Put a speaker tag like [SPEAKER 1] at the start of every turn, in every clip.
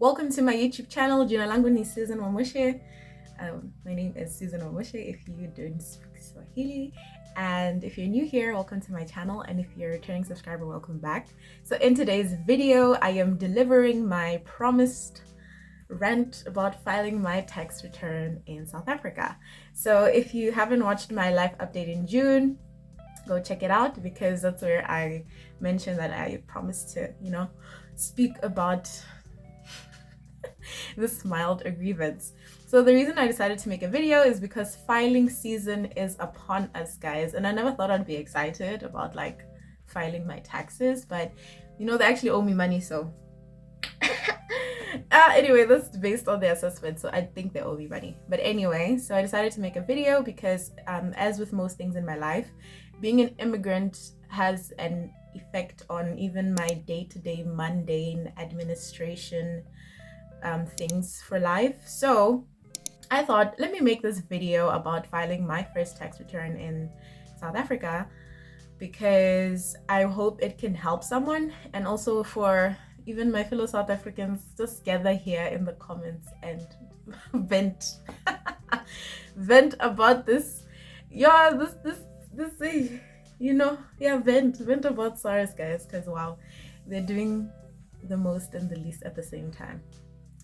[SPEAKER 1] Welcome to my YouTube channel. Jina langu ni Susan Wamoshe. My name is Susan Wamoshe if you don't speak Swahili. And if you're new here, welcome to my channel. And if you're a returning subscriber, welcome back. So in today's video, I am delivering my promised rant about filing my tax return in South Africa. So if you haven't watched my live update in June, go check it out, because that's where I mentioned that I promised to, speak about this mild grievance. So the reason I decided to make a video is because filing season is upon us, guys, and I never thought I'd be excited about like filing my taxes, but they actually owe me money, so anyway, that's based on their assessment, so I think they owe me money. But anyway, so I decided to make a video because as with most things in my life, being an immigrant has an effect on even my day-to-day mundane administration things for life. So I thought, let me make this video about filing my first tax return in South Africa, because I hope it can help someone, and also for even my fellow South Africans. Just gather here in the comments and vent vent about this. Vent about SARS, guys, because wow, they're doing the most and the least at the same time.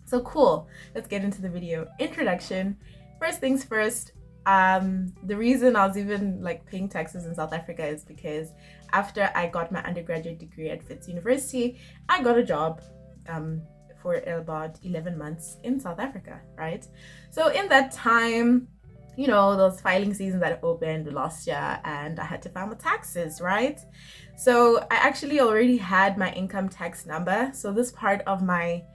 [SPEAKER 1] So cool, let's get into the video. Introduction. First things first, the reason I was even like paying taxes in South Africa is because after I got my undergraduate degree at Wits University, I got a job for about 11 months in South Africa, right? So in that time, those filing seasons that opened last year, and I had to file my taxes, right? So I actually already had my income tax number. So this part of my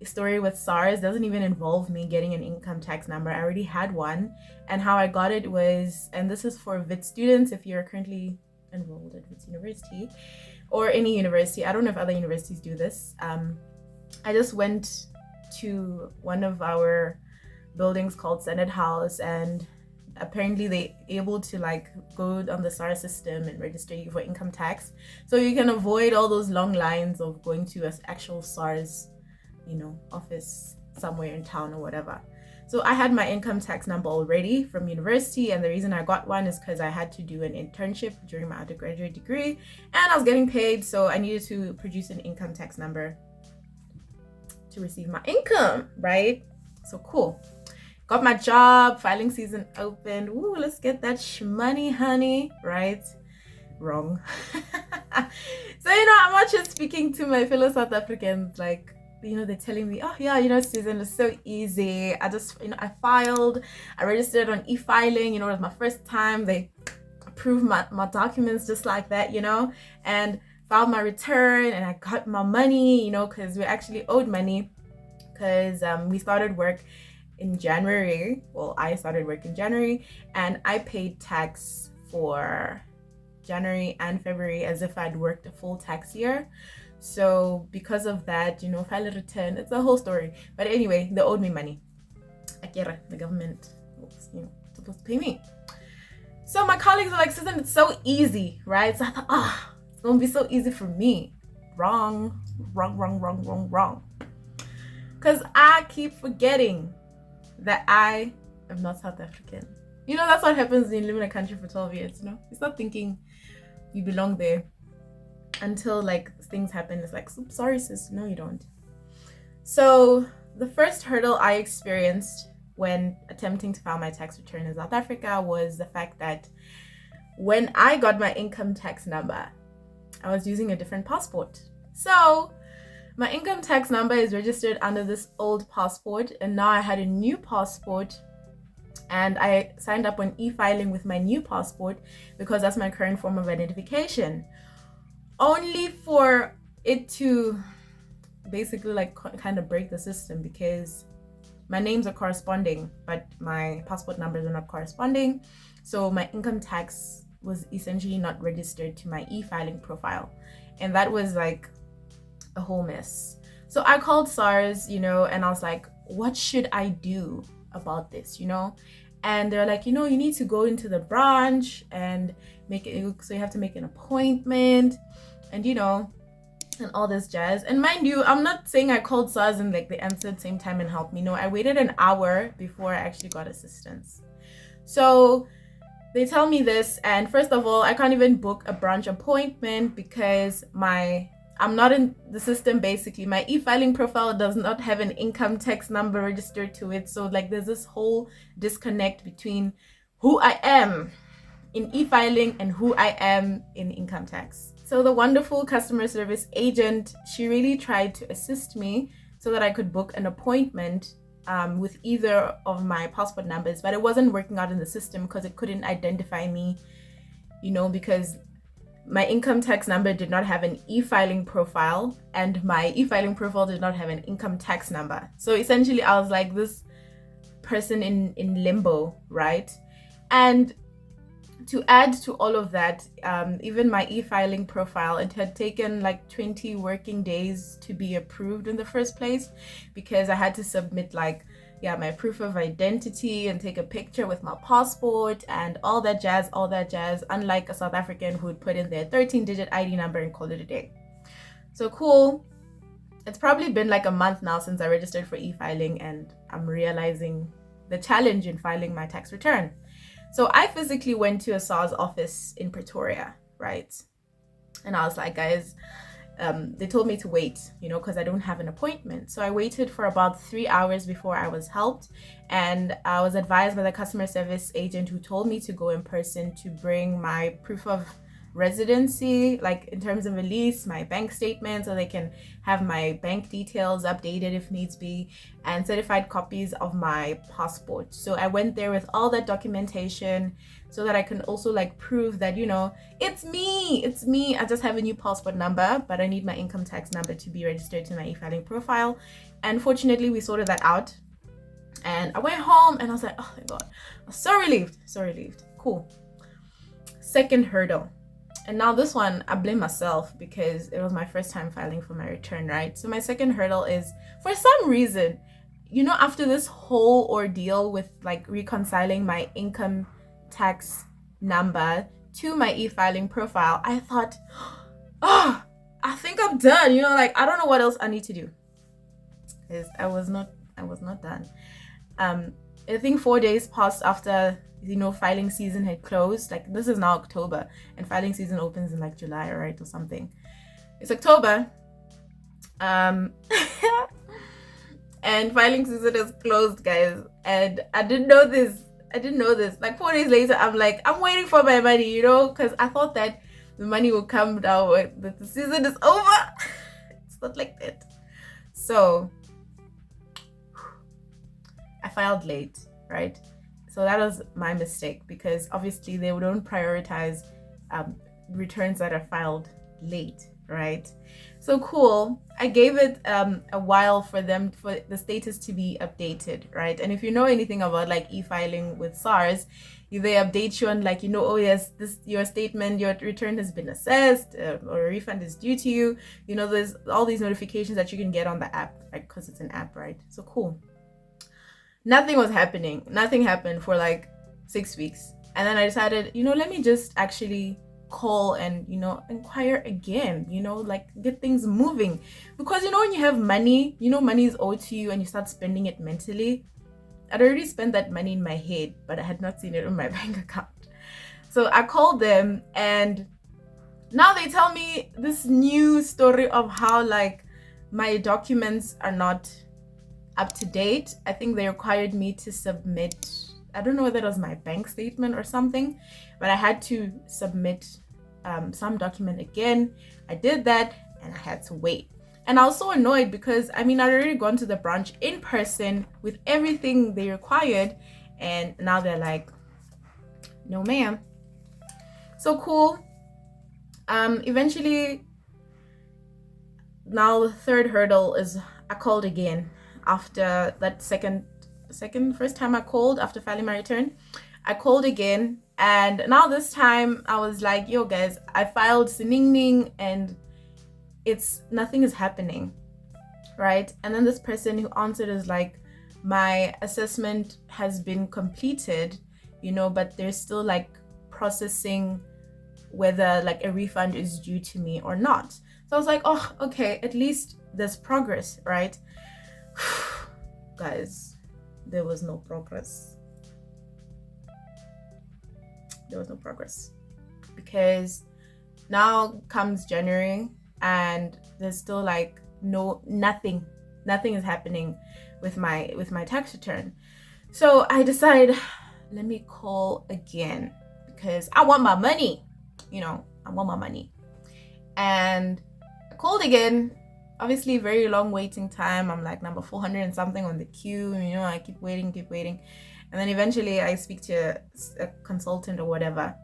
[SPEAKER 1] story with SARS doesn't even involve me getting an income tax number. I already had one, and how I got it was, and this is for Wits students if you're currently enrolled at Wits University or any university. I don't know if other universities do this. I just went to one of our buildings called Senate House, and apparently they able to like go on the SARS system and register you for income tax, so you can avoid all those long lines of going to an actual SARS office somewhere in town or whatever. So I had my income tax number already from university, and the reason I got one is because I had to do an internship during my undergraduate degree and I was getting paid, so I needed to produce an income tax number to receive my income, right? So cool. Got my job, filing season opened. Ooh, let's get that shmoney, honey, right? Wrong. So I'm not just speaking to my fellow South Africans, like they're telling me, oh yeah, Susan, it's so easy. I just, I filed, I registered on eFiling, it was my first time. They approved my documents just like that, and filed my return, and I got my money, because we actually owed money, because we started work in January. Well, I started work in January, and I paid tax for January and February as if I'd worked a full tax year. So because of that, file a return, it's a whole story. But anyway, they owed me money. The government was, supposed to pay me. So my colleagues were like, Susan, it's so easy, right? So I thought, it's gonna be so easy for me. Wrong. Because I keep forgetting that I am not South African. That's what happens when you live in a country for 12 years, You start thinking you belong there until like things happen. It's like, sorry sis, no you don't. So the first hurdle I experienced when attempting to file my tax return in South Africa was the fact that when I got my income tax number, I was using a different passport. So my income tax number is registered under this old passport, and now I had a new passport, and I signed up on eFiling with my new passport because that's my current form of identification, only for it to basically like kind of break the system, because my names are corresponding but my passport numbers are not corresponding. So my income tax was essentially not registered to my eFiling profile, and that was like a whole mess. So I called SARS, and I was like, what should I do about this, And they're like, you need to go into the branch and make it, so you have to make an appointment, and and all this jazz. And mind you, I'm not saying I called SARS and like they answered same time and helped me. No, I waited an hour before I actually got assistance. So they tell me this, and first of all, I can't even book a branch appointment because I'm not in the system. Basically, my e-filing profile does not have an income tax number registered to it. So like there's this whole disconnect between who I am in e-filing and who I am in income tax. So the wonderful customer service agent, she really tried to assist me so that I could book an appointment with either of my passport numbers, but it wasn't working out in the system because it couldn't identify me, because my income tax number did not have an e-filing profile and my e-filing profile did not have an income tax number. So essentially I was like this person in limbo, right? And to add to all of that, even my e-filing profile, it had taken like 20 working days to be approved in the first place, because I had to submit my proof of identity and take a picture with my passport and all that jazz, unlike a South African who would put in their 13-digit ID number and call it a day. So cool. It's probably been like a month now since I registered for e-filing, and I'm realizing the challenge in filing my tax return. So I physically went to a SARS office in Pretoria, right? And I was like, guys, they told me to wait, because I don't have an appointment. So I waited for about 3 hours before I was helped. And I was advised by the customer service agent who told me to go in person to bring my proof of residency, like in terms of a lease, my bank statement, so they can have my bank details updated if needs be, and certified copies of my passport. So I went there with all that documentation so that I can also prove that, it's me. I just have a new passport number, but I need my income tax number to be registered to my e-filing profile. And fortunately, we sorted that out. And I went home and I was like, oh my God, I was so relieved. Cool. Second hurdle. And now this one, I blame myself because it was my first time filing for my return, right? So my second hurdle is, for some reason, after this whole ordeal with reconciling my income tax number to my e-filing profile, I thought, I think I'm done. I don't know what else I need to do. Because I was not done. I think 4 days passed after filing season had closed. This is now October and filing season opens in July, right, or something. It's October, and filing season is closed, guys, and I didn't know this. 4 days later, I'm waiting for my money, because I thought that the money would come down but the season is over. It's not like that. So I filed late, right? So that was my mistake, because obviously they don't prioritize returns that are filed late, right? So cool. I gave it a while for the status to be updated, right? And if you know anything about e-filing with SARS, they update you on oh yes, your return has been assessed, or a refund is due to you. There's all these notifications that you can get on the app, right? Because it's an app, right? So cool. Nothing was happening. Nothing happened for 6 weeks. And then I decided, let me just actually call and, inquire again, get things moving. Because, when you have money, money is owed to you and you start spending it mentally. I'd already spent that money in my head, but I had not seen it on my bank account. So I called them, and now they tell me this new story of how my documents are not up to date. I think they required me to submit, I don't know whether it was my bank statement or something, but I had to submit some document again. I did that and I had to wait. And I was so annoyed because I'd already gone to the branch in person with everything they required, and now they're like, no ma'am. So cool. Eventually, now the third hurdle is I called again. After that first time I called after filing my return, I called again, and now this time I was like, yo guys, I filed Siningning and nothing is happening, right? And then this person who answered is like, my assessment has been completed, but they're still processing whether a refund is due to me or not. So I was like, oh, okay, at least there's progress, right? Guys, there was no progress. There was no progress, because now comes January and there's still like nothing is happening with my tax return. So I decided, let me call again, because I want my money. I want my money. And I called again. Obviously, very long waiting time. I'm like number 400 and something on the queue. I keep waiting. And then eventually I speak to a consultant or whatever.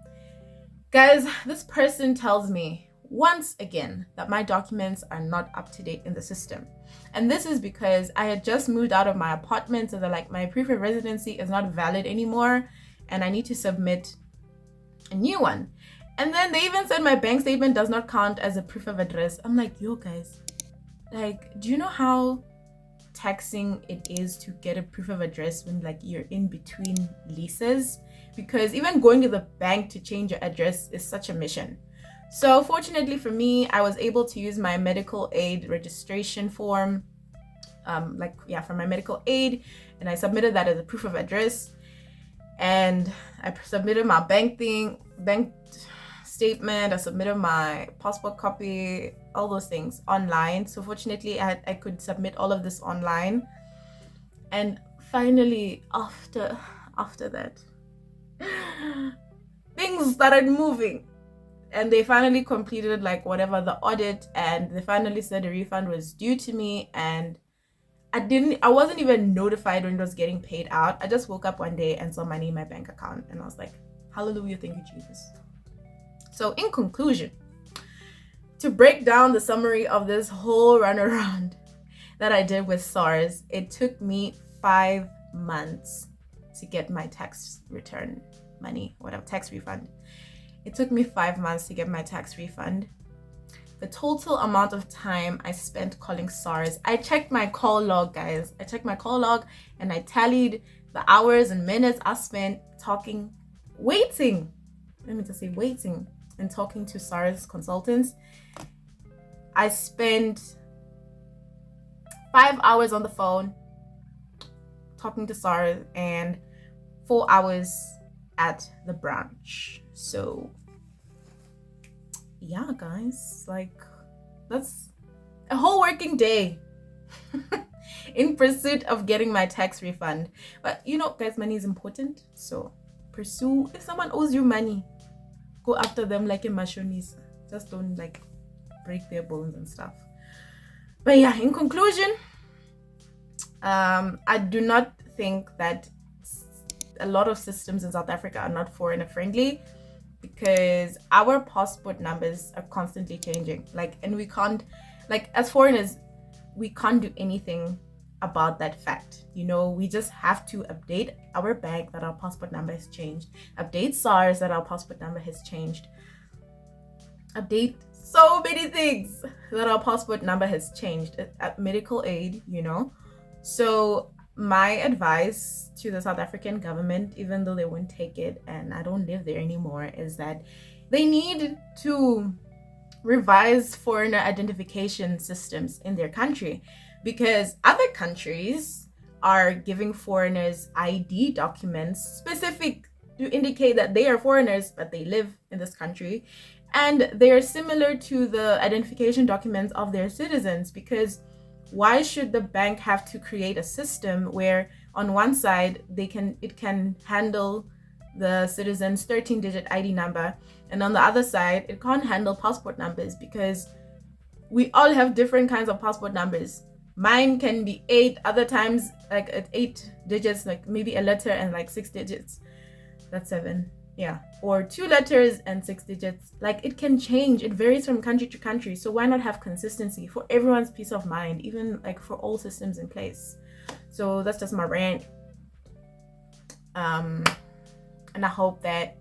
[SPEAKER 1] Guys, this person tells me once again that my documents are not up to date in the system. And this is because I had just moved out of my apartment, so they're like, my proof of residency is not valid anymore and I need to submit a new one. And then they even said my bank statement does not count as a proof of address. I'm like, yo guys, like, do you know how taxing it is to get a proof of address when like you're in between leases? Because even going to the bank to change your address is such a mission. So fortunately for me, I was able to use my medical aid registration form, for my medical aid, and I submitted that as a proof of address. And I submitted my bank statement, I submitted my passport copy, all those things online. So fortunately I could submit all of this online. And finally, after that, things started moving, and they finally completed like whatever the audit, and they finally said a refund was due to me. And I wasn't even notified when it was getting paid out. I just woke up one day and saw money in my bank account, and I was like, hallelujah, thank you Jesus. So in conclusion, to break down the summary of this whole runaround that I did with SARS, it took me 5 months to get my tax return money, whatever, tax refund. It took me 5 months to get my tax refund. The total amount of time I spent calling SARS, I checked my call log, guys. I checked my call log and I tallied the hours and minutes I spent waiting and talking to SARS consultants. I spent 5 hours on the phone talking to SARS and 4 hours at the branch. So yeah, guys, like that's a whole working day in pursuit of getting my tax refund. But guys, money is important, so pursue. If someone owes you money, go after them like a mashonisa. Just don't like break their bones and stuff. But yeah, in conclusion, I do not think that a lot of systems in South Africa are not foreigner friendly, because our passport numbers are constantly changing. And we can't, as foreigners, we can't do anything about that fact. We just have to update our bank that our passport number has changed, update SARS that our passport number has changed, update so many things that our passport number has changed, at medical aid. So my advice to the South African government, even though they won't take it and I don't live there anymore, is that they need to revise foreigner identification systems in their country, because other countries are giving foreigners ID documents specific to indicate that they are foreigners but they live in this country, and they are similar to the identification documents of their citizens. Because why should the bank have to create a system where on one side it can handle the citizen's 13-digit ID number, and on the other side it can't handle passport numbers? Because we all have different kinds of passport numbers. Mine can be 8, other times like at 8 digits, like maybe a letter and like 6 digits. That's 7. Yeah. Or 2 letters and 6 digits. Like, it can change. It varies from country to country. So why not have consistency for everyone's peace of mind, even like for all systems in place? So that's just my rant. And I hope that,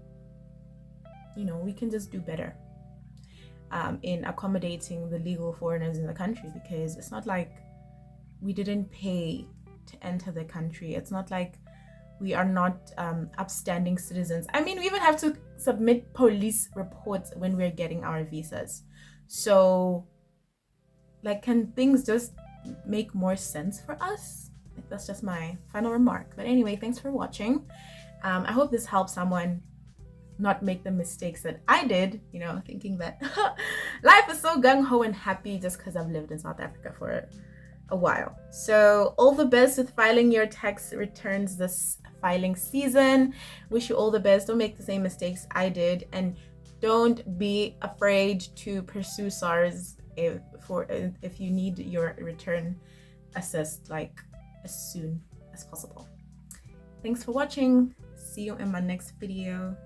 [SPEAKER 1] we can just do better in accommodating the legal foreigners in the country, because it's not like we didn't pay to enter the country. It's not like we are not upstanding citizens. I mean, we even have to submit police reports when we're getting our visas. So Like, can things just make more sense for us? Like, that's just my final remark. But anyway, thanks for watching. I hope this helps someone not make the mistakes that I did, you know, thinking that life is so gung-ho and happy just because I've lived in South Africa for a while. So all the best with filing your tax returns this filing season. Wish you all the best. Don't make the same mistakes I did, and don't be afraid to pursue SARS if you need your return assessed like as soon as possible. Thanks for watching. See you in my next video.